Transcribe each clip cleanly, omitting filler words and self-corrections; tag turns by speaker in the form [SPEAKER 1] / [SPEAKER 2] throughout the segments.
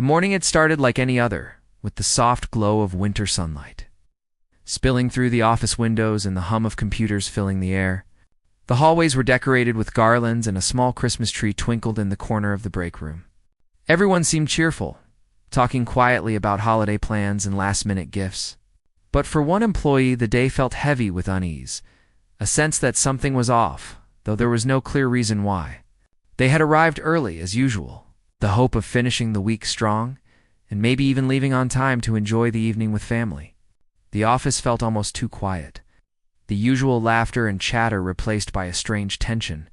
[SPEAKER 1] The morning had started like any other, with the soft glow of winter sunlight spilling through the office windows and the hum of computers filling the air. The hallways were decorated with garlands, and a small Christmas tree twinkled in the corner of the break room. Everyone seemed cheerful, talking quietly about holiday plans and last-minute gifts. But for one employee, the day felt heavy with unease, a sense that something was off, though there was no clear reason why. They had arrived early, as usual, the hope of finishing the week strong, and maybe even leaving on time to enjoy the evening with family. The office felt almost too quiet. The usual laughter and chatter replaced by a strange tension.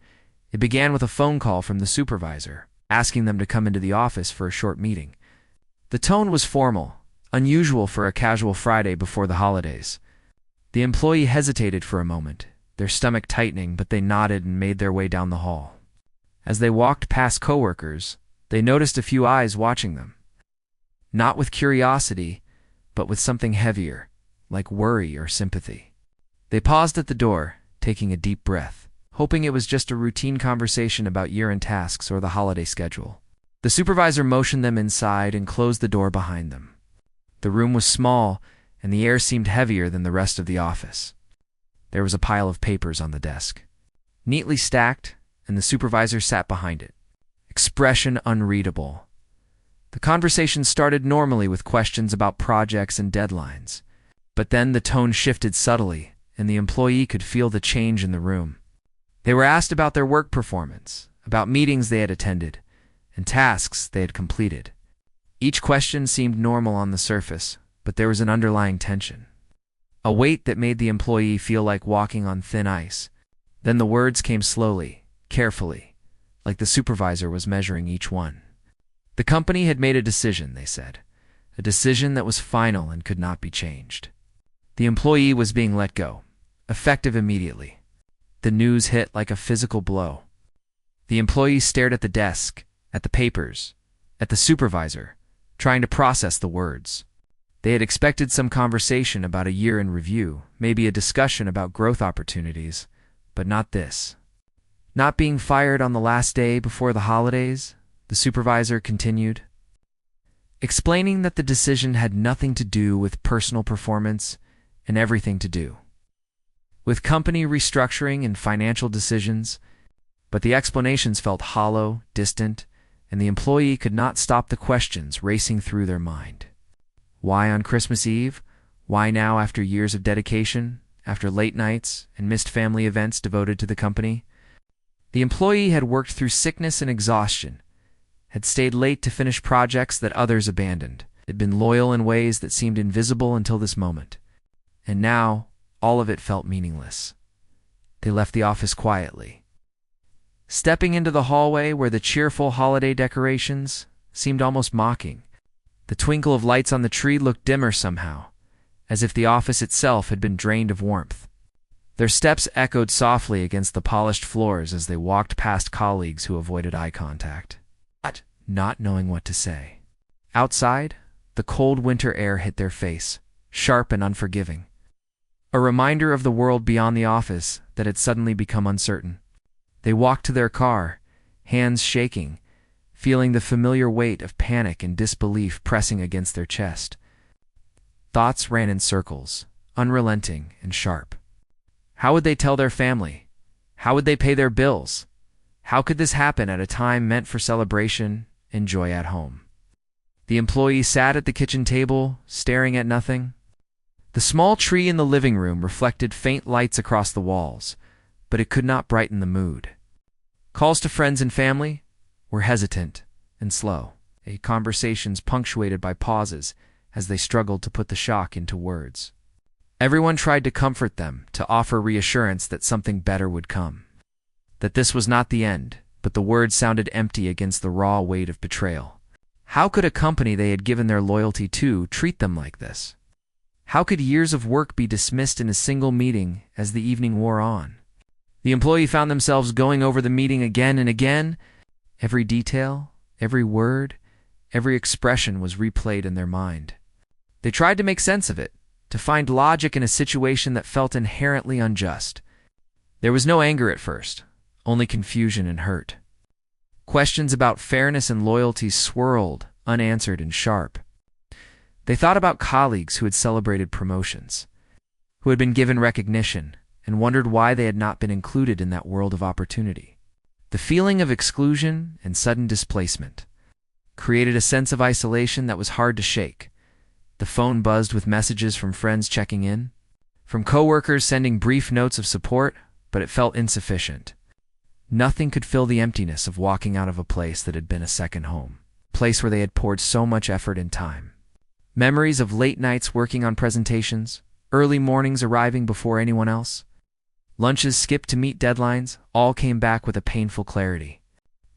[SPEAKER 1] It began with a phone call from the supervisor, asking them to come into the office for a short meeting. The tone was formal, unusual for a casual Friday before the holidays. The employee hesitated for a moment, their stomach tightening, but they nodded and made their way down the hall. As they walked past coworkers, they noticed a few eyes watching them. Not with curiosity, but with something heavier, like worry or sympathy. They paused at the door, taking a deep breath, hoping it was just a routine conversation about year-end tasks or the holiday schedule. The supervisor motioned them inside and closed the door behind them. The room was small, and the air seemed heavier than the rest of the office. There was a pile of papers on the desk, neatly stacked, and the supervisor sat behind it, expression unreadable. The conversation started normally with questions about projects and deadlines, but then the tone shifted subtly, and the employee could feel the change in the room. They were asked about their work performance, about meetings they had attended, and tasks they had completed. Each question seemed normal on the surface, but there was an underlying tension, a weight that made the employee feel like walking on thin ice. Then the words came slowly, carefully, like the supervisor was measuring each one. The company had made a decision, they said, a decision that was final and could not be changed. The employee was being let go, effective immediately. The news hit like a physical blow. The employee stared at the desk, at the papers, at the supervisor, trying to process the words. They had expected some conversation about a year in review, maybe a discussion about growth opportunities, but not this. Not being fired on the last day before the holidays, the supervisor continued, explaining that the decision had nothing to do with personal performance and everything to do with company restructuring and financial decisions. But the explanations felt hollow, distant, and the employee could not stop the questions racing through their mind. Why on Christmas Eve? Why now after years of dedication, after late nights and missed family events devoted to the company? The employee had worked through sickness and exhaustion, had stayed late to finish projects that others abandoned, had been loyal in ways that seemed invisible until this moment. And now, all of it felt meaningless. They left the office quietly, stepping into the hallway where the cheerful holiday decorations seemed almost mocking. The twinkle of lights on the tree looked dimmer somehow, as if the office itself had been drained of warmth. Their steps echoed softly against the polished floors as they walked past colleagues who avoided eye contact, not knowing what to say. Outside, the cold winter air hit their face, sharp and unforgiving, a reminder of the world beyond the office that had suddenly become uncertain. They walked to their car, hands shaking, feeling the familiar weight of panic and disbelief pressing against their chest. Thoughts ran in circles, unrelenting and sharp. How would they tell their family? How would they pay their bills? How could this happen at a time meant for celebration and joy at home? The employee sat at the kitchen table, staring at nothing. The small tree in the living room reflected faint lights across the walls, but it could not brighten the mood. Calls to friends and family were hesitant and slow, conversations punctuated by pauses as they struggled to put the shock into words. Everyone tried to comfort them, to offer reassurance that something better would come, that this was not the end, but the words sounded empty against the raw weight of betrayal. How could a company they had given their loyalty to treat them like this? How could years of work be dismissed in a single meeting as the evening wore on? The employee found themselves going over the meeting again and again. Every detail, every word, every expression was replayed in their mind. They tried to make sense of it, to find logic in a situation that felt inherently unjust. There was no anger at first, only confusion and hurt. Questions about fairness and loyalty swirled, unanswered and sharp. They thought about colleagues who had celebrated promotions, who had been given recognition, and wondered why they had not been included in that world of opportunity. The feeling of exclusion and sudden displacement created a sense of isolation that was hard to shake. The phone buzzed with messages from friends checking in, from coworkers sending brief notes of support, but it felt insufficient. Nothing could fill the emptiness of walking out of a place that had been a second home, a place where they had poured so much effort and time. Memories of late nights working on presentations, early mornings arriving before anyone else, lunches skipped to meet deadlines, all came back with a painful clarity.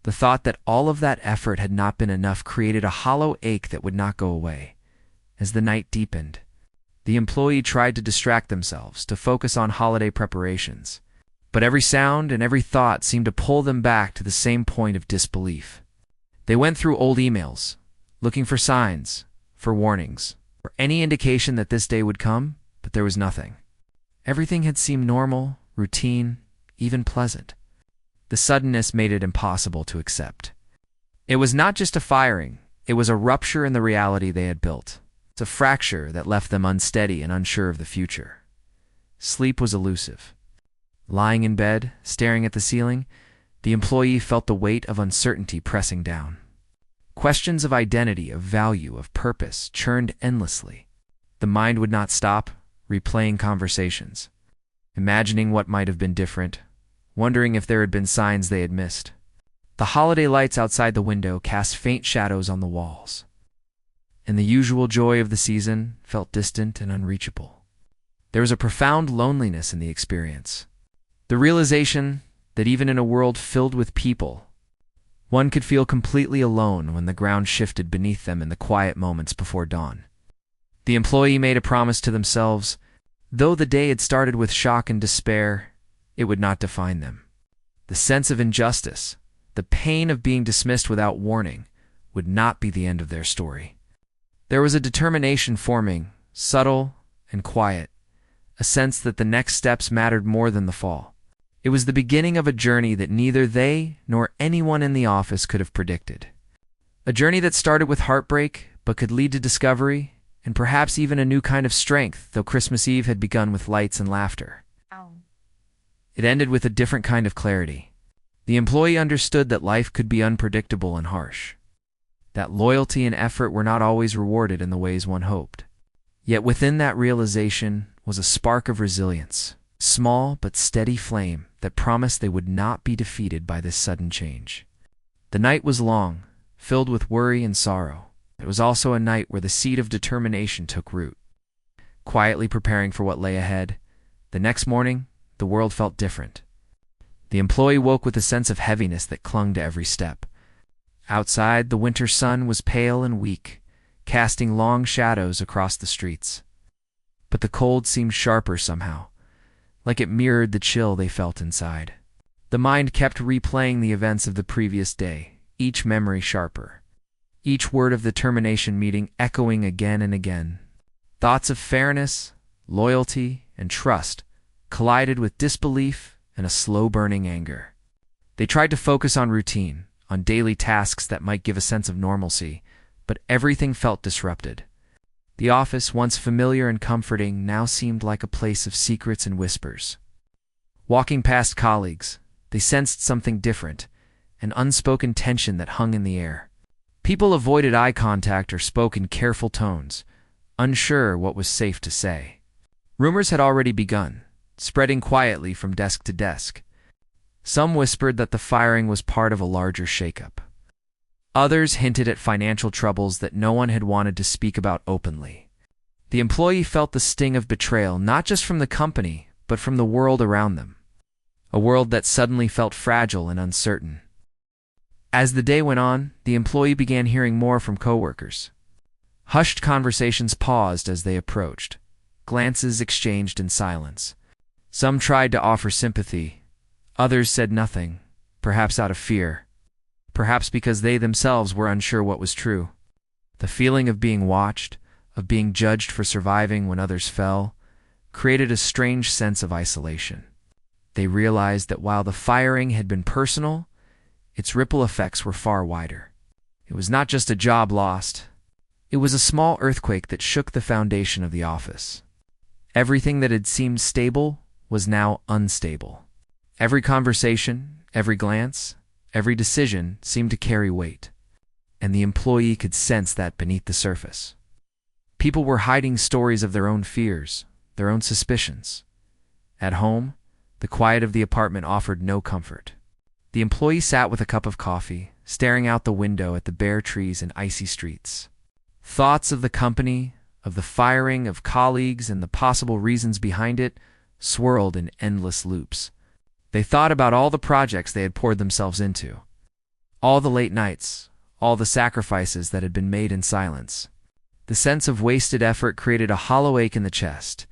[SPEAKER 1] The thought that all of that effort had not been enough created a hollow ache that would not go away. As the night deepened, the employee tried to distract themselves, to focus on holiday preparations. But every sound and every thought seemed to pull them back to the same point of disbelief. They went through old emails, looking for signs, for warnings, for any indication that this day would come, but there was nothing. Everything had seemed normal, routine, even pleasant. The suddenness made it impossible to accept. It was not just a firing, it was a rupture in the reality they had built. It's a fracture that left them unsteady and unsure of the future. Sleep was elusive. Lying in bed, staring at the ceiling, the employee felt the weight of uncertainty pressing down. Questions of identity, of value, of purpose churned endlessly. The mind would not stop, replaying conversations, imagining what might have been different, wondering if there had been signs they had missed. The holiday lights outside the window cast faint shadows on the walls, and the usual joy of the season felt distant and unreachable. There was a profound loneliness in the experience. The realization that even in a world filled with people, one could feel completely alone when the ground shifted beneath them in the quiet moments before dawn. The employee made a promise to themselves. Though the day had started with shock and despair, it would not define them. The sense of injustice, the pain of being dismissed without warning, would not be the end of their story. There was a determination forming, subtle and quiet, a sense that the next steps mattered more than the fall. It was the beginning of a journey that neither they nor anyone in the office could have predicted. A journey that started with heartbreak, but could lead to discovery, and perhaps even a new kind of strength, though Christmas Eve had begun with lights and laughter. It ended with a different kind of clarity. The employee understood that life could be unpredictable and harsh, that loyalty and effort were not always rewarded in the ways one hoped. Yet within that realization was a spark of resilience, small but steady flame that promised they would not be defeated by this sudden change. The night was long, filled with worry and sorrow. It was also a night where the seed of determination took root. Quietly preparing for what lay ahead, the next morning, the world felt different. The employee woke with a sense of heaviness that clung to every step. Outside, the winter sun was pale and weak, casting long shadows across the streets. But the cold seemed sharper somehow, like it mirrored the chill they felt inside. The mind kept replaying the events of the previous day, each memory sharper, each word of the termination meeting echoing again and again. Thoughts of fairness, loyalty, and trust collided with disbelief and a slow-burning anger. They tried to focus on routine, on daily tasks that might give a sense of normalcy, but everything felt disrupted. The office, once familiar and comforting, now seemed like a place of secrets and whispers. Walking past colleagues, they sensed something different, an unspoken tension that hung in the air. People avoided eye contact or spoke in careful tones, unsure what was safe to say. Rumors had already begun, spreading quietly from desk to desk. Some whispered that the firing was part of a larger shakeup. Others hinted at financial troubles that no one had wanted to speak about openly. The employee felt the sting of betrayal not just from the company, but from the world around them, a world that suddenly felt fragile and uncertain. As the day went on, the employee began hearing more from coworkers. Hushed conversations paused as they approached, glances exchanged in silence. Some tried to offer sympathy, others said nothing, perhaps out of fear. Perhaps because they themselves were unsure what was true. The feeling of being watched, of being judged for surviving when others fell, created a strange sense of isolation. They realized that while the firing had been personal, its ripple effects were far wider. It was not just a job lost. It was a small earthquake that shook the foundation of the office. Everything that had seemed stable was now unstable. Every conversation, every glance, every decision seemed to carry weight, and the employee could sense that beneath the surface. People were hiding stories of their own fears, their own suspicions. At home, the quiet of the apartment offered no comfort. The employee sat with a cup of coffee, staring out the window at the bare trees and icy streets. Thoughts of the company, of the firing of colleagues, and the possible reasons behind it swirled in endless loops. They thought about all the projects they had poured themselves into, all the late nights, all the sacrifices that had been made in silence. The sense of wasted effort created a hollow ache in the chest,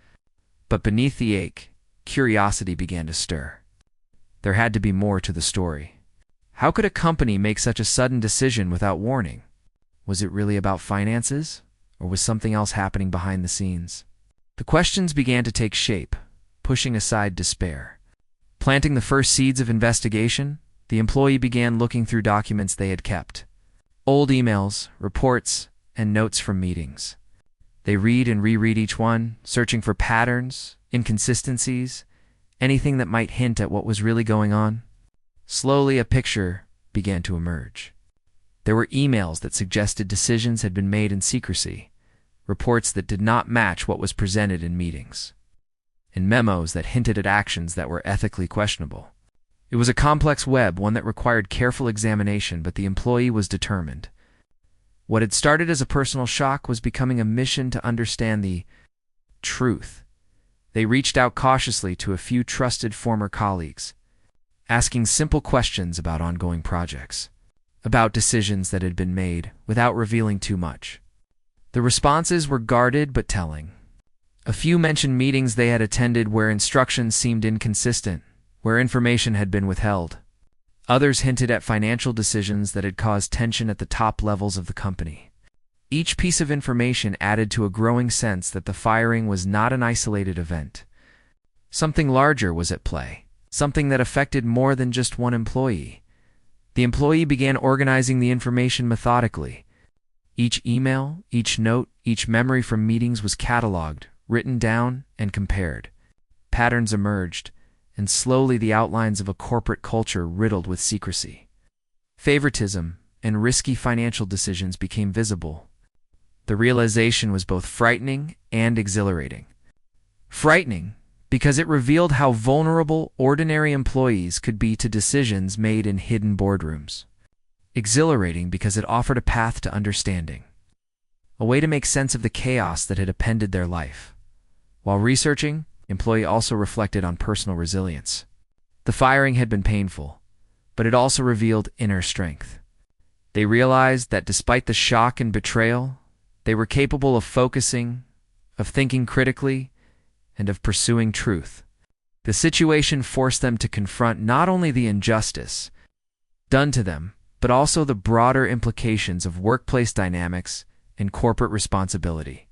[SPEAKER 1] but beneath the ache, curiosity began to stir. There had to be more to the story. How could a company make such a sudden decision without warning? Was it really about finances, or was something else happening behind the scenes? The questions began to take shape, pushing aside despair. Planting the first seeds of investigation, the employee began looking through documents they had kept. Old emails, reports, and notes from meetings. They read and reread each one, searching for patterns, inconsistencies, anything that might hint at what was really going on. Slowly, a picture began to emerge. There were emails that suggested decisions had been made in secrecy, reports that did not match what was presented in meetings, and memos that hinted at actions that were ethically questionable. It was a complex web, one that required careful examination, but the employee was determined. What had started as a personal shock was becoming a mission to understand the truth. They reached out cautiously to a few trusted former colleagues, asking simple questions about ongoing projects, about decisions that had been made, without revealing too much. The responses were guarded but telling. A few mentioned meetings they had attended where instructions seemed inconsistent, where information had been withheld. Others hinted at financial decisions that had caused tension at the top levels of the company. Each piece of information added to a growing sense that the firing was not an isolated event. Something larger was at play, something that affected more than just one employee. The employee began organizing the information methodically. Each email, each note, each memory from meetings was cataloged, written down, and compared. Patterns emerged, and slowly the outlines of a corporate culture riddled with secrecy. Favoritism and risky financial decisions became visible. The realization was both frightening and exhilarating. Frightening because it revealed how vulnerable ordinary employees could be to decisions made in hidden boardrooms. Exhilarating because it offered a path to understanding, a way to make sense of the chaos that had appended their life. While researching, the employee also reflected on personal resilience. The firing had been painful, but it also revealed inner strength. They realized that despite the shock and betrayal, they were capable of focusing, of thinking critically, and of pursuing truth. The situation forced them to confront not only the injustice done to them, but also the broader implications of workplace dynamics and corporate responsibility.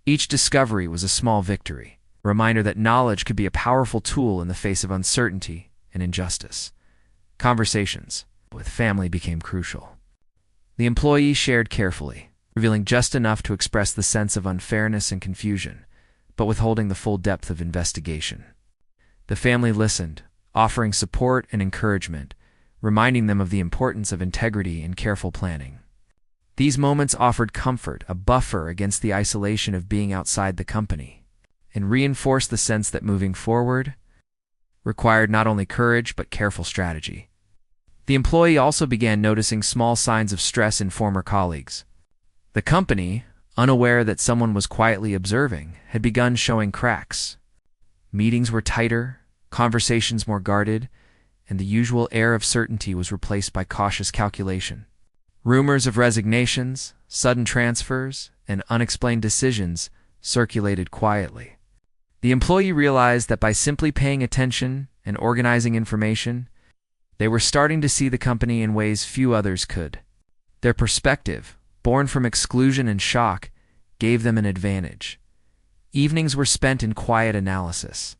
[SPEAKER 1] Each discovery was a small victory, a reminder that knowledge could be a powerful tool in the face of uncertainty and injustice. Conversations with family became crucial. The employee shared carefully, revealing just enough to express the sense of unfairness and confusion, but withholding the full depth of investigation. The family listened, offering support and encouragement, reminding them of the importance of integrity and careful planning. These moments offered comfort, a buffer against the isolation of being outside the company, and reinforced the sense that moving forward required not only courage but careful strategy. The employee also began noticing small signs of stress in former colleagues. The company, unaware that someone was quietly observing, had begun showing cracks. Meetings were tighter, conversations more guarded, and the usual air of certainty was replaced by cautious calculation. Rumors of resignations, sudden transfers, and unexplained decisions circulated quietly. The employee realized that by simply paying attention and organizing information, they were starting to see the company in ways few others could. Their perspective, born from exclusion and shock, gave them an advantage. Evenings were spent in quiet analysis.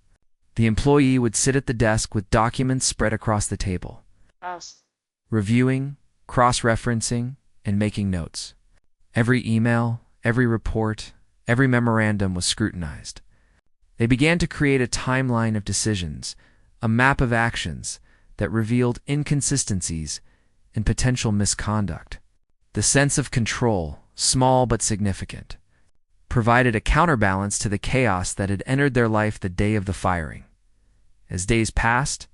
[SPEAKER 1] The employee would sit at the desk with documents spread across the table, reviewing, cross-referencing, and making notes. Every email, every report, every memorandum was scrutinized. They began to create a timeline of decisions, a map of actions that revealed inconsistencies and potential misconduct. The sense of control, small but significant, provided a counterbalance to the chaos that had entered their life the day of the firing. As days passed,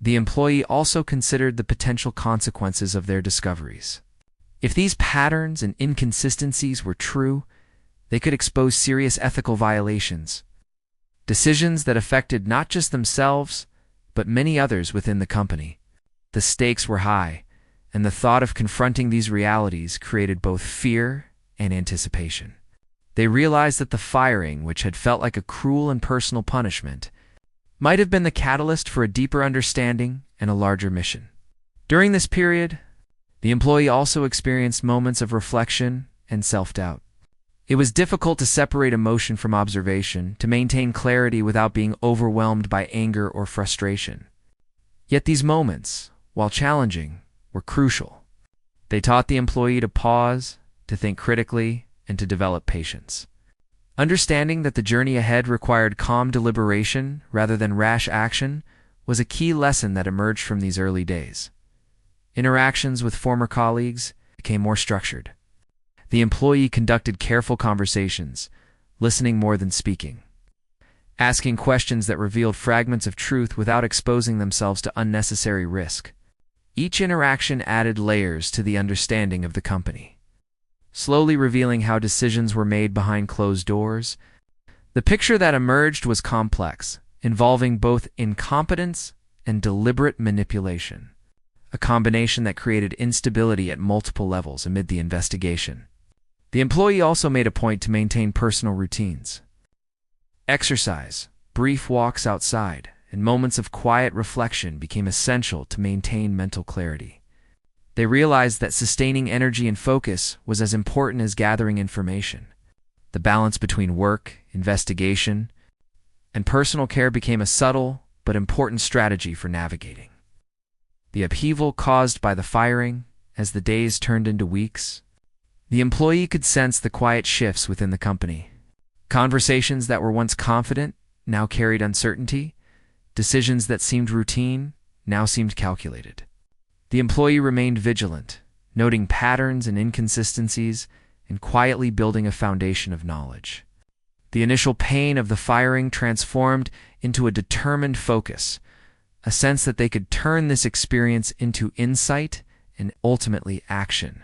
[SPEAKER 1] the employee also considered the potential consequences of their discoveries. If these patterns and inconsistencies were true, they could expose serious ethical violations, decisions that affected not just themselves, but many others within the company. The stakes were high, and the thought of confronting these realities created both fear and anticipation. They realized that the firing, which had felt like a cruel and personal punishment, might have been the catalyst for a deeper understanding and a larger mission. During this period, the employee also experienced moments of reflection and self-doubt. It was difficult to separate emotion from observation, to maintain clarity without being overwhelmed by anger or frustration. Yet these moments, while challenging, were crucial. They taught the employee to pause, to think critically, and to develop patience. Understanding that the journey ahead required calm deliberation rather than rash action was a key lesson that emerged from these early days. Interactions with former colleagues became more structured. The employee conducted careful conversations, listening more than speaking, asking questions that revealed fragments of truth without exposing themselves to unnecessary risk. Each interaction added layers to the understanding of the company, slowly revealing how decisions were made behind closed doors. The picture that emerged was complex, involving both incompetence and deliberate manipulation, a combination that created instability at multiple levels amid the investigation. The employee also made a point to maintain personal routines. Exercise, brief walks outside, and moments of quiet reflection became essential to maintain mental clarity. They realized that sustaining energy and focus was as important as gathering information. The balance between work, investigation, and personal care became a subtle but important strategy for navigating the upheaval caused by the firing. As the days turned into weeks, the employee could sense the quiet shifts within the company. Conversations that were once confident now carried uncertainty. Decisions that seemed routine now seemed calculated. The employee remained vigilant, noting patterns and inconsistencies and quietly building a foundation of knowledge. The initial pain of the firing transformed into a determined focus, a sense that they could turn this experience into insight and ultimately action.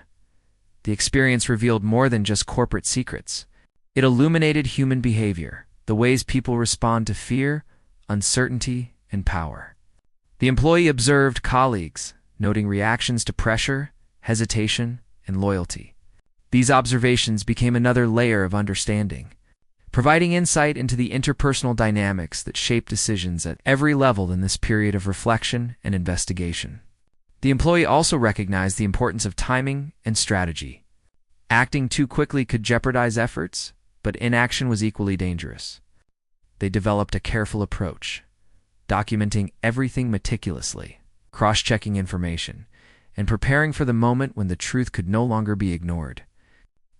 [SPEAKER 1] The experience revealed more than just corporate secrets. It illuminated human behavior, the ways people respond to fear, uncertainty, and power. The employee observed colleagues, noting reactions to pressure, hesitation, and loyalty. These observations became another layer of understanding, providing insight into the interpersonal dynamics that shape decisions at every level in this period of reflection and investigation. The employee also recognized the importance of timing and strategy. Acting too quickly could jeopardize efforts, but inaction was equally dangerous. They developed a careful approach, documenting everything meticulously, cross-checking information, and preparing for the moment when the truth could no longer be ignored.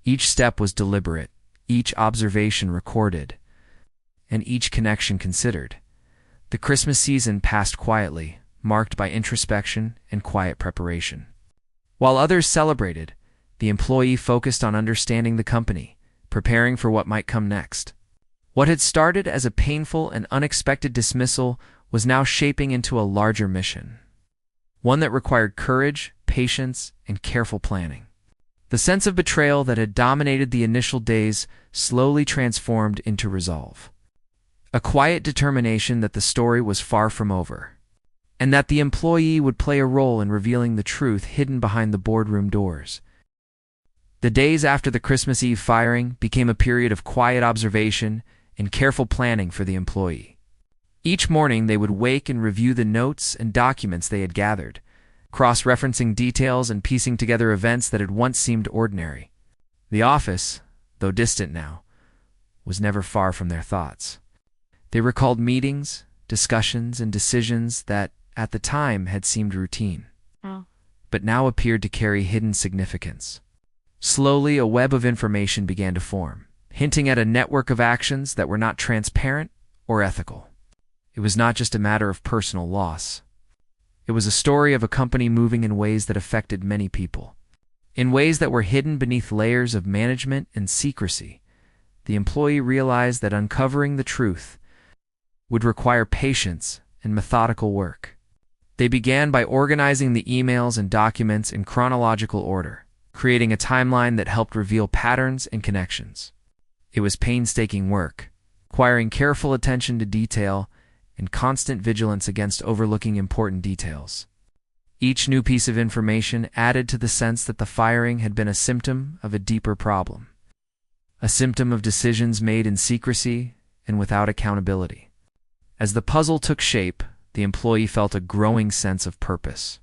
[SPEAKER 1] Each step was deliberate, each observation recorded, and each connection considered. The Christmas season passed quietly, marked by introspection and quiet preparation. While others celebrated, the employee focused on understanding the company, preparing for what might come next. What had started as a painful and unexpected dismissal was now shaping into a larger mission, one that required courage, patience, and careful planning. The sense of betrayal that had dominated the initial days slowly transformed into resolve, a quiet determination that the story was far from over, and that the employee would play a role in revealing the truth hidden behind the boardroom doors. The days after the Christmas Eve firing became a period of quiet observation and careful planning for the employee. Each morning they would wake and review the notes and documents they had gathered, cross-referencing details and piecing together events that had once seemed ordinary. The office, though distant now, was never far from their thoughts. They recalled meetings, discussions, and decisions that, at the time, had seemed routine, but now appeared to carry hidden significance. Slowly, a web of information began to form, hinting at a network of actions that were not transparent or ethical. It was not just a matter of personal loss. It was a story of a company moving in ways that affected many people. In ways that were hidden beneath layers of management and secrecy, the employee realized that uncovering the truth would require patience and methodical work. They began by organizing the emails and documents in chronological order, creating a timeline that helped reveal patterns and connections. It was painstaking work, requiring careful attention to detail and constant vigilance against overlooking important details. Each new piece of information added to the sense that the firing had been a symptom of a deeper problem, a symptom of decisions made in secrecy and without accountability. As the puzzle took shape, the employee felt a growing sense of purpose.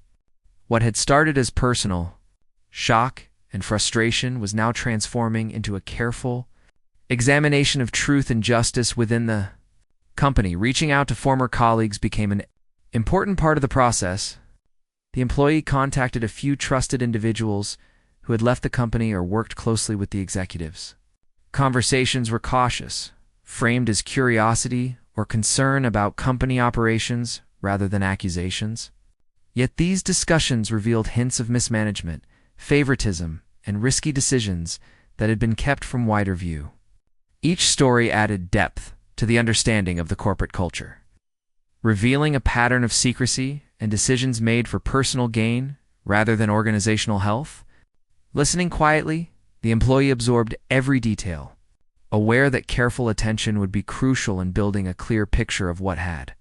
[SPEAKER 1] What had started as personal shock and frustration was now transforming into a careful examination of truth and justice within the company. Reaching out to former colleagues became an important part of the process. The employee contacted a few trusted individuals who had left the company or worked closely with the executives. Conversations were cautious, framed as curiosity or concern about company operations rather than accusations. Yet these discussions revealed hints of mismanagement, favoritism, and risky decisions that had been kept from wider view. Each story added depth to the understanding of the corporate culture, revealing a pattern of secrecy and decisions made for personal gain rather than organizational health. Listening quietly, the employee absorbed every detail, aware that careful attention would be crucial in building a clear picture of what had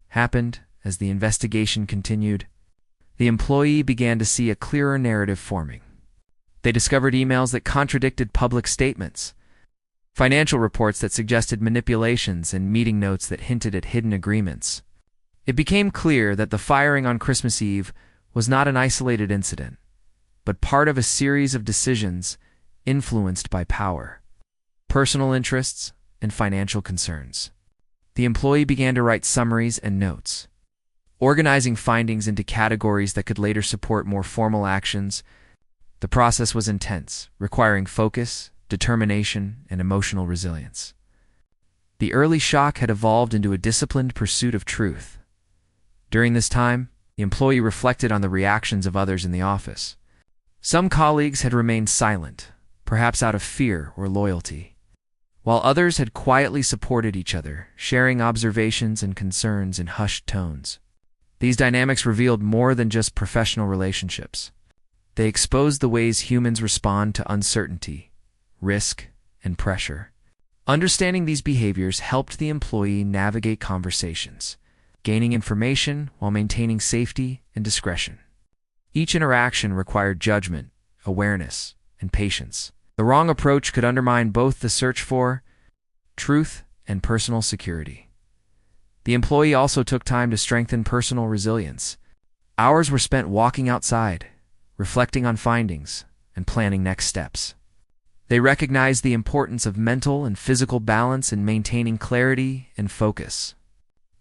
[SPEAKER 1] happened. As the investigation continued, the employee began to see a clearer narrative forming. They discovered emails that contradicted public statements, financial reports that suggested manipulations, and meeting notes that hinted at hidden agreements. It became clear that the firing on Christmas Eve was not an isolated incident, but part of a series of decisions influenced by power, personal interests, and financial concerns. The employee began to write summaries and notes, organizing findings into categories that could later support more formal actions. The process was intense, requiring focus, determination, and emotional resilience. The early shock had evolved into a disciplined pursuit of truth. During this time, the employee reflected on the reactions of others in the office. Some colleagues had remained silent, perhaps out of fear or loyalty, while others had quietly supported each other, sharing observations and concerns in hushed tones. These dynamics revealed more than just professional relationships. They exposed the ways humans respond to uncertainty, risk, and pressure. Understanding these behaviors helped the employee navigate conversations, gaining information while maintaining safety and discretion. Each interaction required judgment, awareness, and patience. The wrong approach could undermine both the search for truth and personal security. The employee also took time to strengthen personal resilience. Hours were spent walking outside, reflecting on findings, and planning next steps. They recognized the importance of mental and physical balance in maintaining clarity and focus.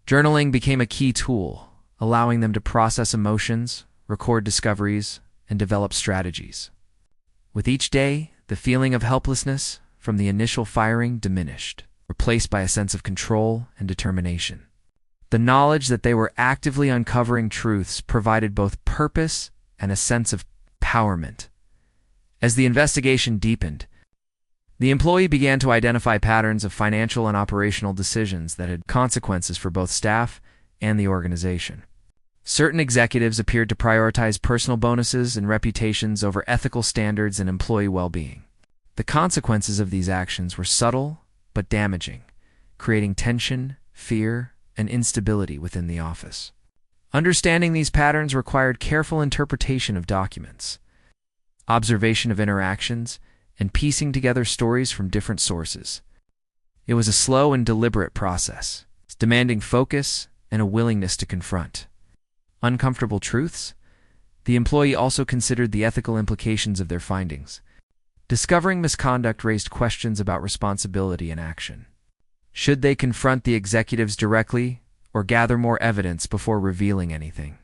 [SPEAKER 1] Journaling became a key tool, allowing them to process emotions, record discoveries, and develop strategies. With each day, the feeling of helplessness from the initial firing diminished, replaced by a sense of control and determination. The knowledge that they were actively uncovering truths provided both purpose and a sense of empowerment. As the investigation deepened, the employee began to identify patterns of financial and operational decisions that had consequences for both staff and the organization. Certain executives appeared to prioritize personal bonuses and reputations over ethical standards and employee well-being. The consequences of these actions were subtle but damaging, creating tension, fear, and instability within the office. Understanding these patterns required careful interpretation of documents, observation of interactions, and piecing together stories from different sources. It was a slow and deliberate process, demanding focus and a willingness to confront uncomfortable truths. The employee also considered the ethical implications of their findings. Discovering misconduct raised questions about responsibility and action. Should they confront the executives directly or gather more evidence before revealing anything?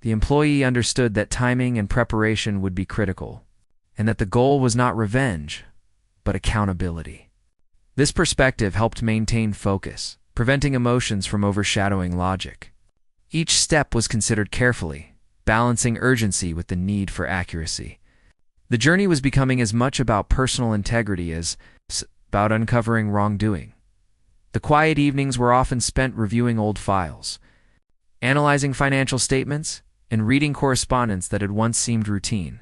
[SPEAKER 1] The employee understood that timing and preparation would be critical. and that the goal was not revenge, but accountability. This perspective helped maintain focus, preventing emotions from overshadowing logic. Each step was considered carefully, balancing urgency with the need for accuracy. The journey was becoming as much about personal integrity as about uncovering wrongdoing. The quiet evenings were often spent reviewing old files, analyzing financial statements, and reading correspondence that had once seemed routine.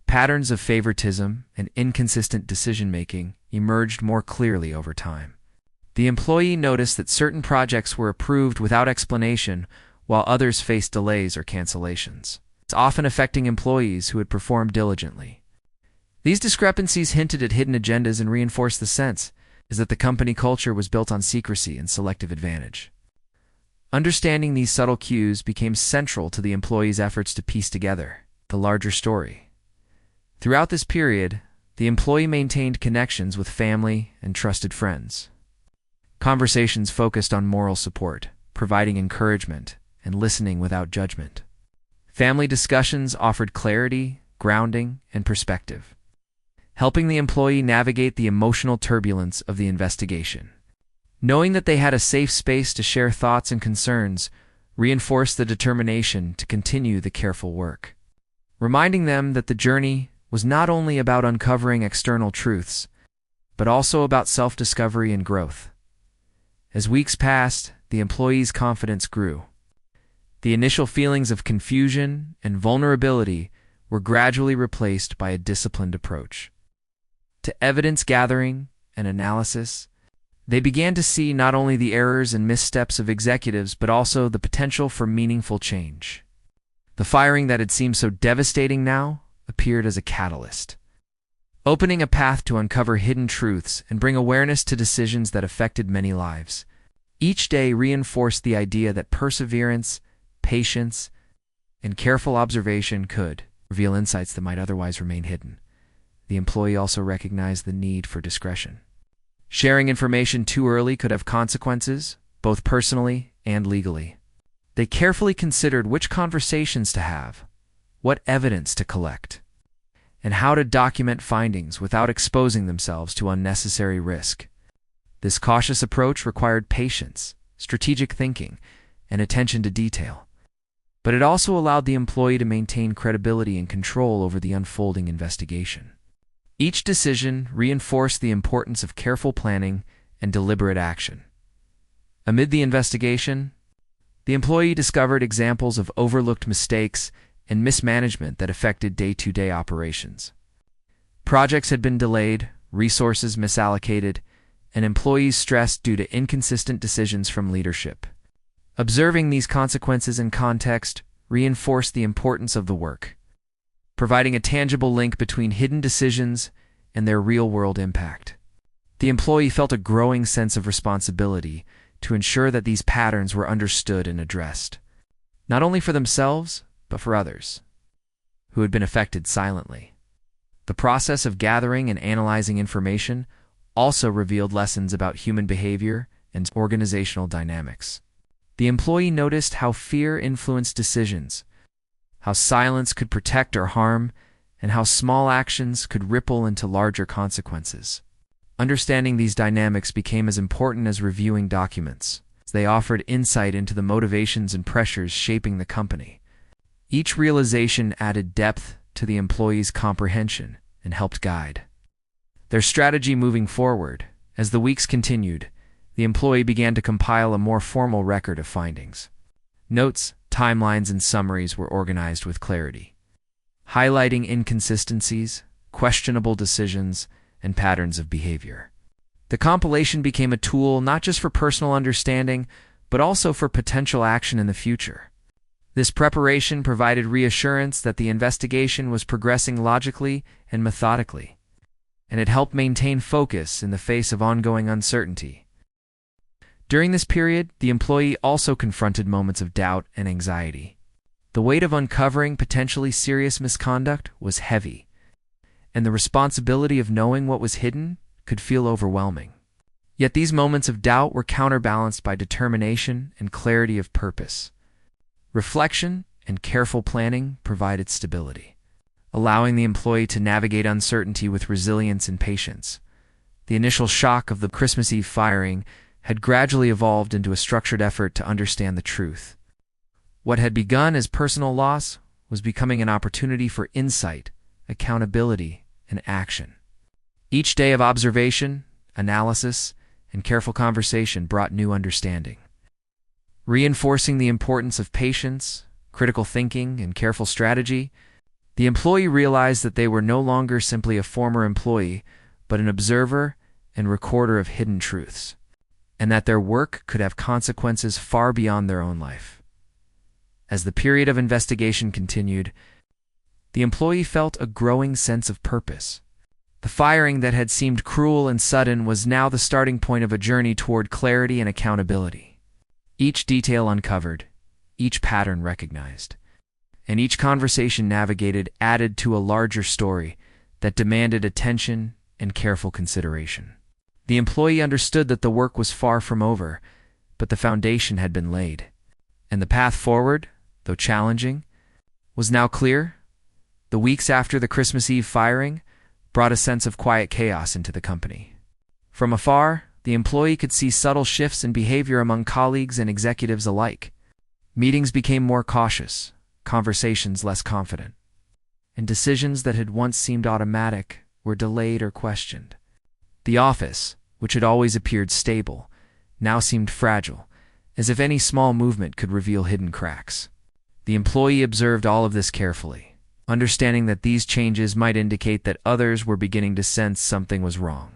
[SPEAKER 1] Patterns of favoritism and inconsistent decision-making emerged more clearly over time. The employee noticed that certain projects were approved without explanation, while others faced delays or cancellations, often affecting employees who had performed diligently. These discrepancies hinted at hidden agendas and reinforced the sense that the company culture was built on secrecy and selective advantage. Understanding these subtle cues became central to the employee's efforts to piece together the larger story. Throughout this period, the employee maintained connections with family and trusted friends. Conversations focused on moral support, providing encouragement, and listening without judgment. Family discussions offered clarity, grounding, and perspective, helping the employee navigate the emotional turbulence of the investigation. Knowing that they had a safe space to share thoughts and concerns reinforced the determination to continue the careful work, reminding them that the journey was not only about uncovering external truths, but also about self-discovery and growth. As weeks passed, the employee's confidence grew. The initial feelings of confusion and vulnerability were gradually replaced by a disciplined approach to evidence gathering and analysis. They began to see not only the errors and missteps of executives, but also the potential for meaningful change. The firing that had seemed so devastating now appeared as a catalyst, opening a path to uncover hidden truths and bring awareness to decisions that affected many lives. Each day reinforced the idea that perseverance, patience, and careful observation could reveal insights that might otherwise remain hidden. The employee also recognized the need for discretion. Sharing information too early could have consequences, both personally and legally. They carefully considered which conversations to have, what evidence to collect, and how to document findings without exposing themselves to unnecessary risk. This cautious approach required patience, strategic thinking, and attention to detail, but it also allowed the employee to maintain credibility and control over the unfolding investigation. Each decision reinforced the importance of careful planning and deliberate action. Amid the investigation, the employee discovered examples of overlooked mistakes and mismanagement that affected day-to-day operations. Projects had been delayed, resources misallocated, and employees stressed due to inconsistent decisions from leadership. Observing these consequences in context reinforced the importance of the work, providing a tangible link between hidden decisions and their real-world impact. The employee felt a growing sense of responsibility to ensure that these patterns were understood and addressed, not only for themselves, but for others who had been affected silently. The process of gathering and analyzing information also revealed lessons about human behavior and organizational dynamics. The employee noticed how fear influenced decisions, how silence could protect or harm, and how small actions could ripple into larger consequences. Understanding these dynamics became as important as reviewing documents, as they offered insight into the motivations and pressures shaping the company. Each realization added depth to the employee's comprehension and helped guide their strategy moving forward. As the weeks continued, the employee began to compile a more formal record of findings. Notes, timelines, and summaries were organized with clarity, highlighting inconsistencies, questionable decisions, and patterns of behavior. The compilation became a tool not just for personal understanding, but also for potential action in the future. This preparation provided reassurance that the investigation was progressing logically and methodically, and it helped maintain focus in the face of ongoing uncertainty. During this period, the employee also confronted moments of doubt and anxiety. The weight of uncovering potentially serious misconduct was heavy, and the responsibility of knowing what was hidden could feel overwhelming. Yet these moments of doubt were counterbalanced by determination and clarity of purpose. Reflection and careful planning provided stability, allowing the employee to navigate uncertainty with resilience and patience. The initial shock of the Christmas Eve firing had gradually evolved into a structured effort to understand the truth. What had begun as personal loss was becoming an opportunity for insight, accountability, and action. Each day of observation, analysis, and careful conversation brought new understanding. Reinforcing the importance of patience, critical thinking, and careful strategy, the employee realized that they were no longer simply a former employee, but an observer and recorder of hidden truths, and that their work could have consequences far beyond their own life. As the period of investigation continued, the employee felt a growing sense of purpose. The firing that had seemed cruel and sudden was now the starting point of a journey toward clarity and accountability. Each detail uncovered, each pattern recognized, and each conversation navigated added to a larger story that demanded attention and careful consideration. The employee understood that the work was far from over, but the foundation had been laid, and the path forward, though challenging, was now clear. The weeks after the Christmas Eve firing brought a sense of quiet chaos into the company. From afar, the employee could see subtle shifts in behavior among colleagues and executives alike. Meetings became more cautious, conversations less confident, and decisions that had once seemed automatic were delayed or questioned. The office, which had always appeared stable, now seemed fragile, as if any small movement could reveal hidden cracks. The employee observed all of this carefully, understanding that these changes might indicate that others were beginning to sense something was wrong.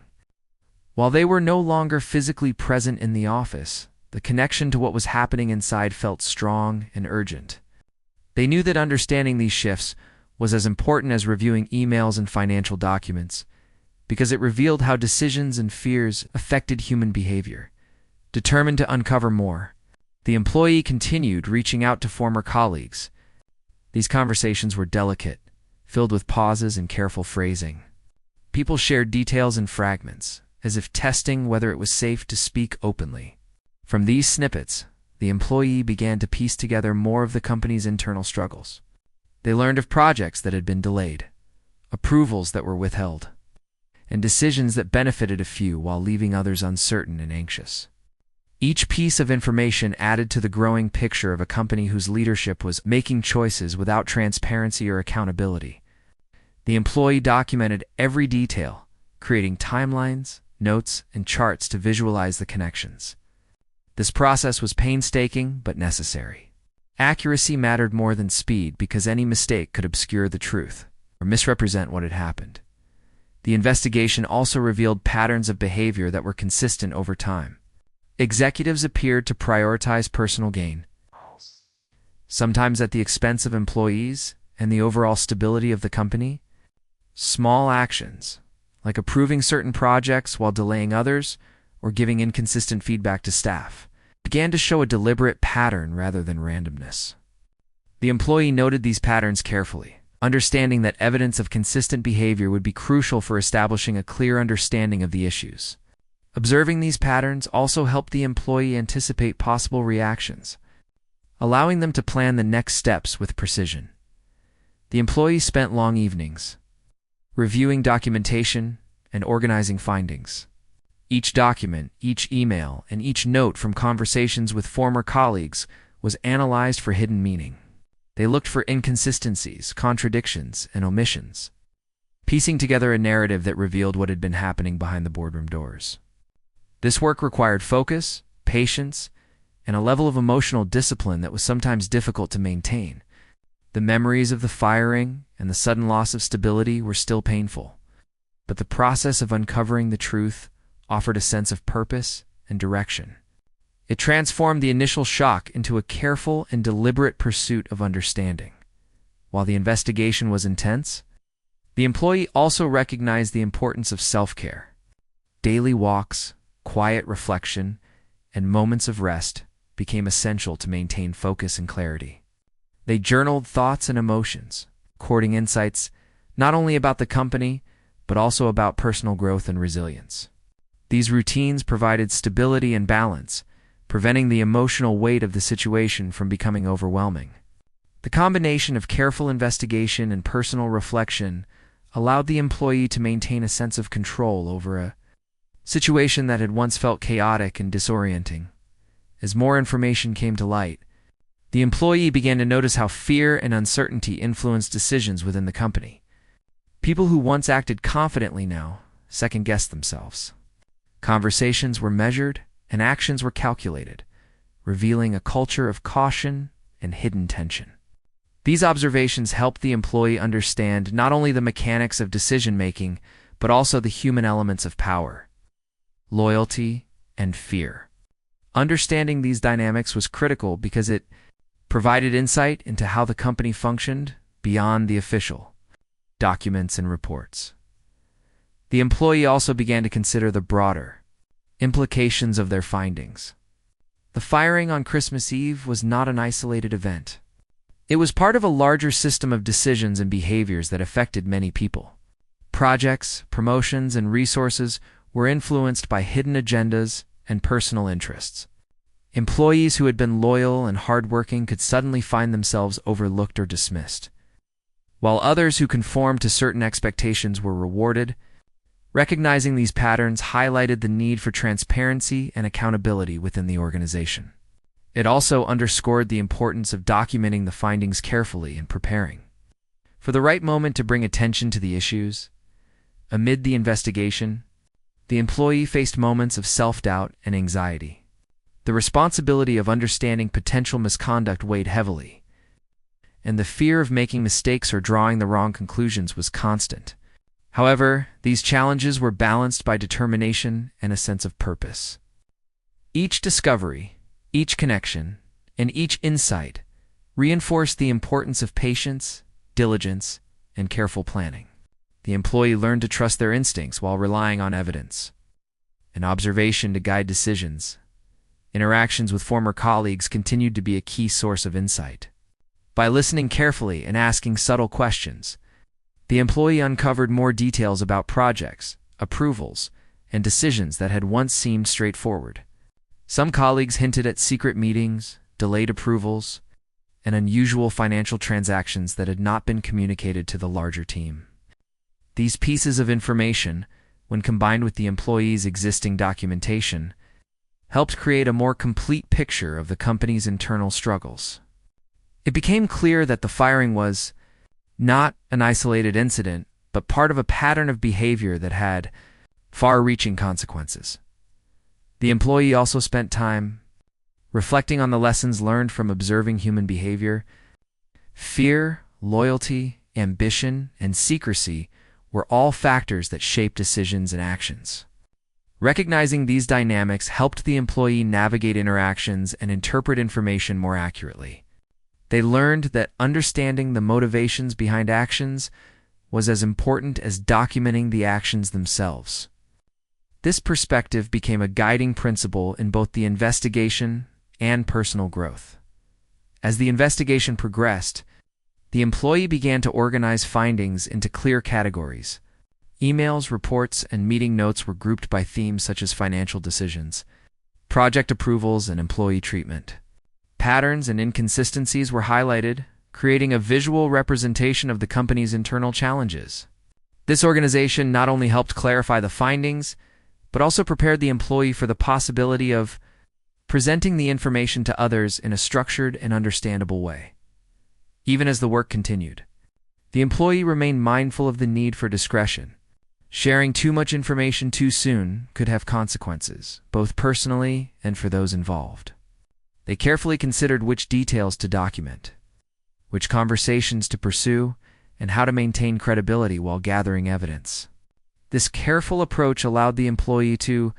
[SPEAKER 1] While they were no longer physically present in the office, the connection to what was happening inside felt strong and urgent. They knew that understanding these shifts was as important as reviewing emails and financial documents, because it revealed how decisions and fears affected human behavior. Determined to uncover more, the employee continued reaching out to former colleagues. These conversations were delicate, filled with pauses and careful phrasing. People shared details in fragments, as if testing whether it was safe to speak openly. From these snippets, the employee began to piece together more of the company's internal struggles. They learned of projects that had been delayed, approvals that were withheld, and decisions that benefited a few while leaving others uncertain and anxious. Each piece of information added to the growing picture of a company whose leadership was making choices without transparency or accountability. The employee documented every detail, creating timelines, notes, and charts to visualize the connections. This process was painstaking but necessary. Accuracy mattered more than speed because any mistake could obscure the truth or misrepresent what had happened. The investigation also revealed patterns of behavior that were consistent over time. Executives appeared to prioritize personal gain, sometimes at the expense of employees and the overall stability of the company. Small actions, like approving certain projects while delaying others or giving inconsistent feedback to staff, began to show a deliberate pattern rather than randomness. The employee noted these patterns carefully, understanding that evidence of consistent behavior would be crucial for establishing a clear understanding of the issues. Observing these patterns also helped the employee anticipate possible reactions, allowing them to plan the next steps with precision. The employee spent long evenings, reviewing documentation and organizing findings. Each document, each email, and each note from conversations with former colleagues was analyzed for hidden meaning. They looked for inconsistencies, contradictions, and omissions, piecing together a narrative that revealed what had been happening behind the boardroom doors. This work required focus, patience, and a level of emotional discipline that was sometimes difficult to maintain. The memories of the firing and the sudden loss of stability were still painful, but the process of uncovering the truth offered a sense of purpose and direction. It transformed the initial shock into a careful and deliberate pursuit of understanding. While the investigation was intense, the employee also recognized the importance of self-care. Daily walks, quiet reflection, and moments of rest became essential to maintain focus and clarity. They journaled thoughts and emotions, recording insights not only about the company, but also about personal growth and resilience. These routines provided stability and balance, preventing the emotional weight of the situation from becoming overwhelming. The combination of careful investigation and personal reflection allowed the employee to maintain a sense of control over a situation that had once felt chaotic and disorienting. As more information came to light, the employee began to notice how fear and uncertainty influenced decisions within the company. People who once acted confidently now second-guessed themselves. Conversations were measured and actions were calculated, revealing a culture of caution and hidden tension. These observations helped the employee understand not only the mechanics of decision-making, but also the human elements of power, loyalty, and fear. Understanding these dynamics was critical because it provided insight into how the company functioned beyond the official documents and reports. The employee also began to consider the broader implications of their findings. The firing on Christmas Eve was not an isolated event. It was part of a larger system of decisions and behaviors that affected many people. Projects, promotions, and resources were influenced by hidden agendas and personal interests. Employees who had been loyal and hardworking could suddenly find themselves overlooked or dismissed, while others who conformed to certain expectations were rewarded. Recognizing these patterns highlighted the need for transparency and accountability within the organization. It also underscored the importance of documenting the findings carefully and preparing for the right moment to bring attention to the issues. Amid the investigation, the employee faced moments of self-doubt and anxiety. The responsibility of understanding potential misconduct weighed heavily, and the fear of making mistakes or drawing the wrong conclusions was constant. However, these challenges were balanced by determination and a sense of purpose. Each discovery, each connection, and each insight reinforced the importance of patience, diligence, and careful planning. The employee learned to trust their instincts while relying on evidence and observation to guide decisions. Interactions with former colleagues continued to be a key source of insight. By listening carefully and asking subtle questions, the employee uncovered more details about projects, approvals, and decisions that had once seemed straightforward. Some colleagues hinted at secret meetings, delayed approvals, and unusual financial transactions that had not been communicated to the larger team. These pieces of information, when combined with the employee's existing documentation, helped create a more complete picture of the company's internal struggles. It became clear that the firing was not an isolated incident, but part of a pattern of behavior that had far-reaching consequences. The employee also spent time reflecting on the lessons learned from observing human behavior. Fear, loyalty, ambition, and secrecy were all factors that shaped decisions and actions. Recognizing these dynamics helped the employee navigate interactions and interpret information more accurately. They learned that understanding the motivations behind actions was as important as documenting the actions themselves. This perspective became a guiding principle in both the investigation and personal growth. As the investigation progressed, the employee began to organize findings into clear categories. Emails, reports, and meeting notes were grouped by themes such as financial decisions, project approvals, and employee treatment. Patterns and inconsistencies were highlighted, creating a visual representation of the company's internal challenges. This organization not only helped clarify the findings, but also prepared the employee for the possibility of presenting the information to others in a structured and understandable way. Even as the work continued, the employee remained mindful of the need for discretion. Sharing too much information too soon could have consequences, both personally and for those involved. They carefully considered which details to document, which conversations to pursue, and how to maintain credibility while gathering evidence. This careful approach allowed the employee to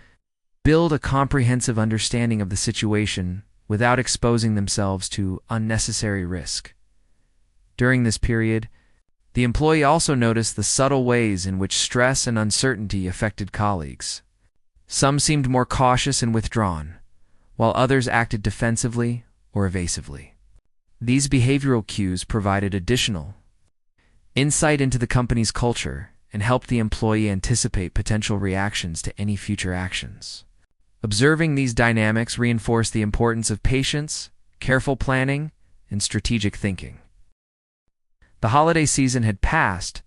[SPEAKER 1] build a comprehensive understanding of the situation without exposing themselves to unnecessary risk. During this period, the employee also noticed the subtle ways in which stress and uncertainty affected colleagues. Some seemed more cautious and withdrawn, while others acted defensively or evasively. These behavioral cues provided additional insight into the company's culture and helped the employee anticipate potential reactions to any future actions. Observing these dynamics reinforced the importance of patience, careful planning, and strategic thinking. The holiday season had passed,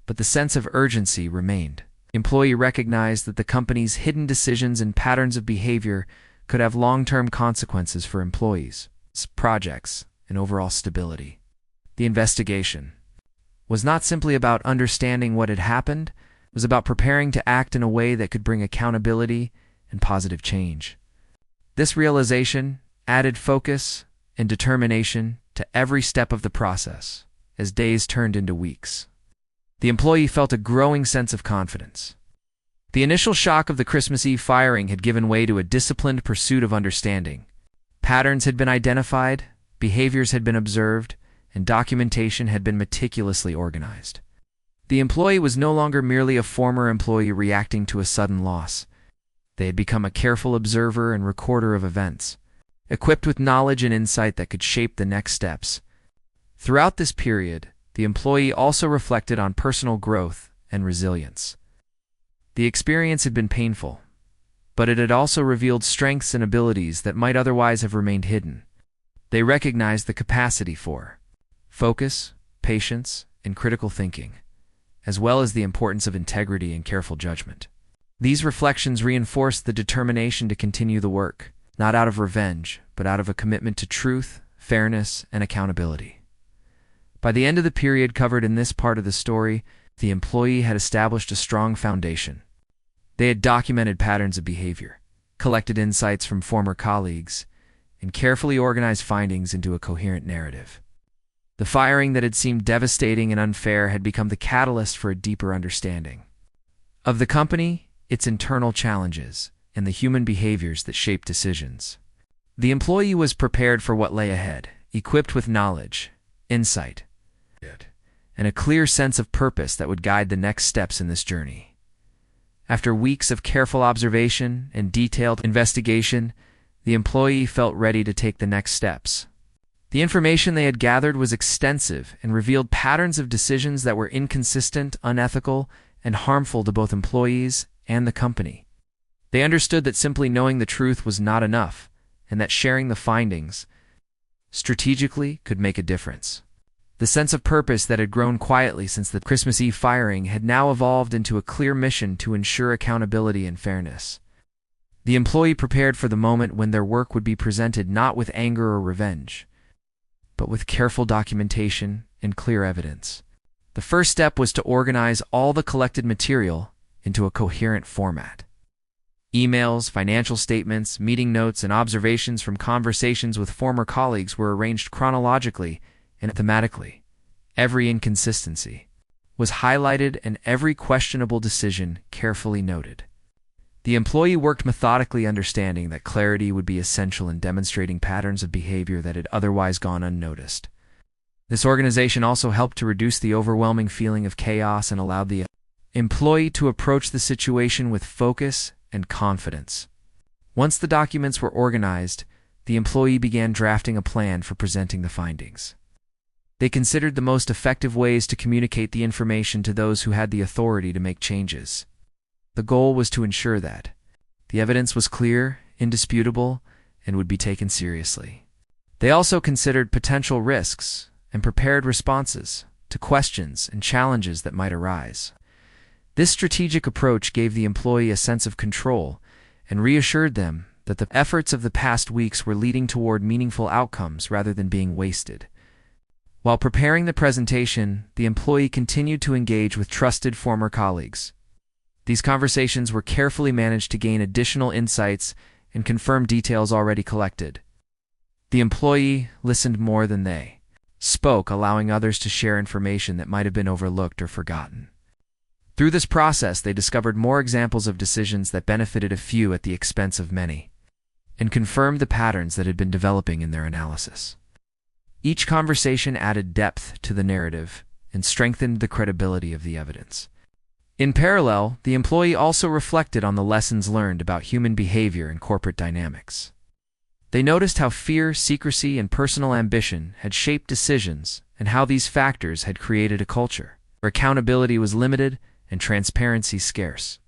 [SPEAKER 1] but the sense of urgency remained. The employee recognized that the company's hidden decisions and patterns of behavior could have long-term consequences for employees, projects, and overall stability. The investigation was not simply about understanding what had happened, it was about preparing to act in a way that could bring accountability and positive change. This realization added focus and determination to every step of the process as days turned into weeks. The employee felt a growing sense of confidence. The initial shock of the Christmas Eve firing had given way to a disciplined pursuit of understanding. Patterns had been identified, behaviors had been observed, and documentation had been meticulously organized. The employee was no longer merely a former employee reacting to a sudden loss. They had become a careful observer and recorder of events, equipped with knowledge and insight that could shape the next steps. Throughout this period, the employee also reflected on personal growth and resilience. The experience had been painful, but it had also revealed strengths and abilities that might otherwise have remained hidden. They recognized the capacity for focus, patience, and critical thinking, as well as the importance of integrity and careful judgment. These reflections reinforced the determination to continue the work, not out of revenge, but out of a commitment to truth, fairness, and accountability. By the end of the period covered in this part of the story, the employee had established a strong foundation. They had documented patterns of behavior, collected insights from former colleagues, and carefully organized findings into a coherent narrative. The firing that had seemed devastating and unfair had become the catalyst for a deeper understanding of the company, its internal challenges, and the human behaviors that shape decisions. The employee was prepared for what lay ahead, equipped with knowledge, insight, and a clear sense of purpose that would guide the next steps in this journey. After weeks of careful observation and detailed investigation, the employee felt ready to take the next steps. The information they had gathered was extensive and revealed patterns of decisions that were inconsistent, unethical, and harmful to both employees and the company. They understood that simply knowing the truth was not enough, and that sharing the findings strategically could make a difference. The sense of purpose that had grown quietly since the Christmas Eve firing had now evolved into a clear mission to ensure accountability and fairness. The employee prepared for the moment when their work would be presented not with anger or revenge, but with careful documentation and clear evidence. The first step was to organize all the collected material into a coherent format. Emails, financial statements, meeting notes, and observations from conversations with former colleagues were arranged chronologically and thematically. Every inconsistency was highlighted and every questionable decision carefully noted. The employee worked methodically, understanding that clarity would be essential in demonstrating patterns of behavior that had otherwise gone unnoticed. This organization also helped to reduce the overwhelming feeling of chaos and allowed the employee to approach the situation with focus and confidence. Once the documents were organized, the employee began drafting a plan for presenting the findings. They considered the most effective ways to communicate the information to those who had the authority to make changes. The goal was to ensure that the evidence was clear, indisputable, and would be taken seriously. They also considered potential risks and prepared responses to questions and challenges that might arise. This strategic approach gave the employee a sense of control and reassured them that the efforts of the past weeks were leading toward meaningful outcomes rather than being wasted. While preparing the presentation, the employee continued to engage with trusted former colleagues. These conversations were carefully managed to gain additional insights and confirm details already collected. The employee listened more than they spoke, allowing others to share information that might have been overlooked or forgotten. Through this process, they discovered more examples of decisions that benefited a few at the expense of many, and confirmed the patterns that had been developing in their analysis. Each conversation added depth to the narrative and strengthened the credibility of the evidence. In parallel, the employee also reflected on the lessons learned about human behavior and corporate dynamics. They noticed how fear, secrecy, and personal ambition had shaped decisions and how these factors had created a culture where accountability was limited and transparency scarce.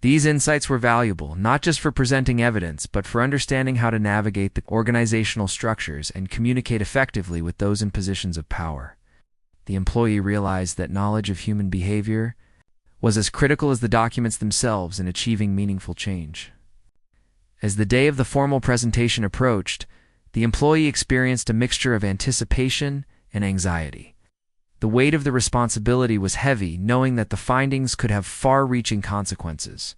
[SPEAKER 1] These insights were valuable not just for presenting evidence, but for understanding how to navigate the organizational structures and communicate effectively with those in positions of power. the employee realized that knowledge of human behavior was as critical as the documents themselves in achieving meaningful change. As the day of the formal presentation approached, the employee experienced a mixture of anticipation and anxiety. The weight of the responsibility was heavy, knowing that the findings could have far-reaching consequences.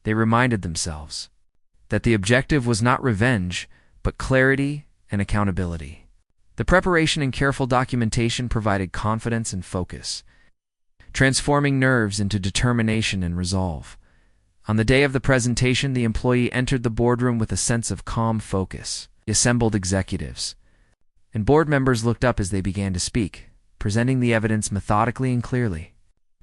[SPEAKER 1] They reminded themselves that the objective was not revenge, but clarity and accountability. The preparation and careful documentation provided confidence and focus, transforming nerves into determination and resolve. On the day of the presentation, the employee entered the boardroom with a sense of calm focus. The assembled executives and board members looked up as they began to speak, presenting the evidence methodically and clearly.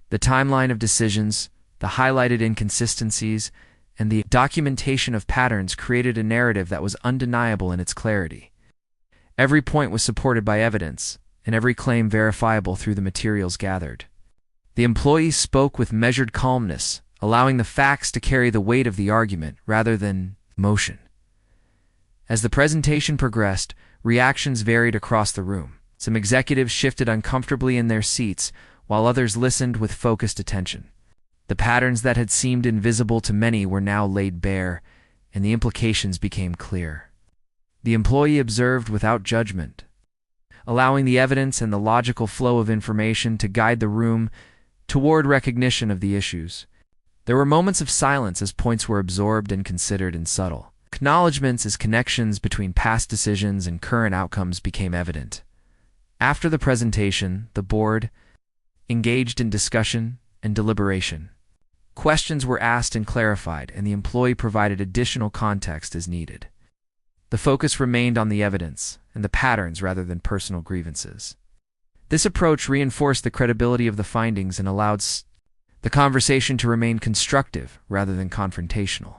[SPEAKER 1] The timeline of decisions, the highlighted inconsistencies, and the documentation of patterns created a narrative that was undeniable in its clarity. Every point was supported by evidence, and every claim verifiable through the materials gathered. The employee spoke with measured calmness, allowing the facts to carry the weight of the argument rather than emotion. As the presentation progressed, reactions varied across the room. Some executives shifted uncomfortably in their seats, while others listened with focused attention. The patterns that had seemed invisible to many were now laid bare, and the implications became clear. The employee observed without judgment, allowing the evidence and the logical flow of information to guide the room toward recognition of the issues. There were moments of silence as points were absorbed and considered in subtle acknowledgments as connections between past decisions and current outcomes became evident. After the presentation, the board engaged in discussion and deliberation. Questions were asked and clarified, and the employee provided additional context as needed. The focus remained on the evidence and the patterns rather than personal grievances. This approach reinforced the credibility of the findings and allowed the conversation to remain constructive rather than confrontational.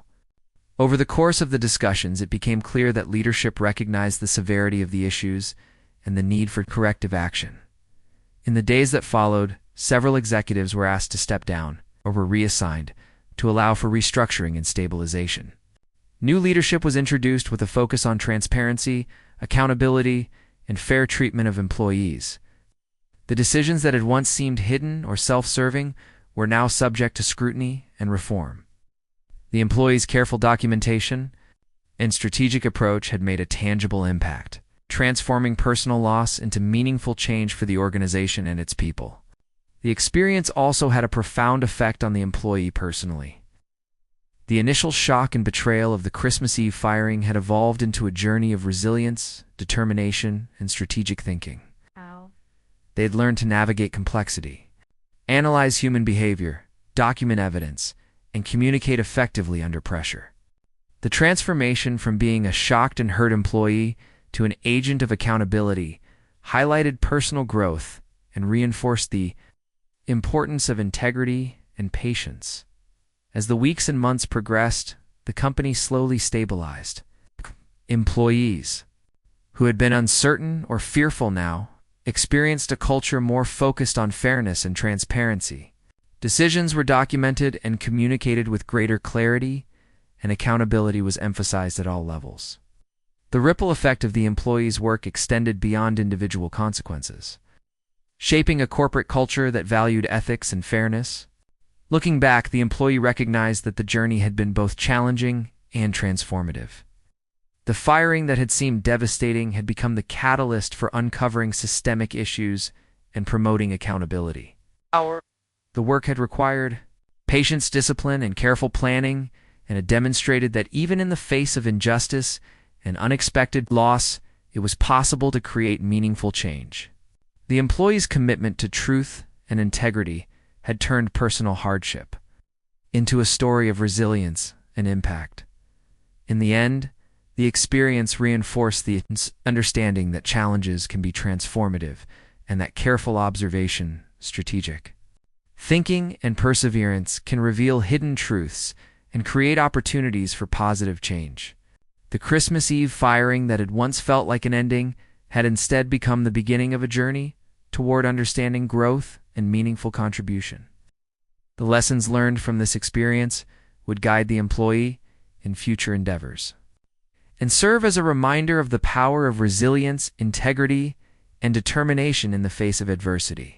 [SPEAKER 1] Over the course of the discussions, it became clear that leadership recognized the severity of the issues and the need for corrective action. In the days that followed, several executives were asked to step down or were reassigned to allow for restructuring and stabilization. New leadership was introduced with a focus on transparency, accountability, and fair treatment of employees. The decisions that had once seemed hidden or self-serving were now subject to scrutiny and reform. The employees' careful documentation and strategic approach had made a tangible impact, transforming personal loss into meaningful change for the organization and its people. The experience also had a profound effect on the employee personally. The initial shock and betrayal of the Christmas Eve firing had evolved into a journey of resilience, determination, and strategic thinking. They had learned to navigate complexity, analyze human behavior, document evidence, and communicate effectively under pressure. The transformation from being a shocked and hurt employee to an agent of accountability highlighted personal growth and reinforced the importance of integrity and patience. As the weeks and months progressed, the company slowly stabilized. Employees, who had been uncertain or fearful now, experienced a culture more focused on fairness and transparency. Decisions were documented and communicated with greater clarity, and accountability was emphasized at all levels. The ripple effect of the employees' work extended beyond individual consequences, shaping a corporate culture that valued ethics and fairness. Looking back, the employee recognized that the journey had been both challenging and transformative. The firing that had seemed devastating had become the catalyst for uncovering systemic issues and promoting accountability. The work had required patience, discipline, and careful planning, and it demonstrated that even in the face of injustice and unexpected loss, it was possible to create meaningful change. The employee's commitment to truth and integrity had turned personal hardship into a story of resilience and impact. In the end, the experience reinforced the understanding that challenges can be transformative and that careful observation strategic. Thinking and perseverance can reveal hidden truths and create opportunities for positive change. The Christmas Eve firing that had once felt like an ending had instead become the beginning of a journey toward understanding growth and meaningful contribution. The lessons learned from this experience would guide the employee in future endeavors and serve as a reminder of the power of resilience, integrity, and determination in the face of adversity.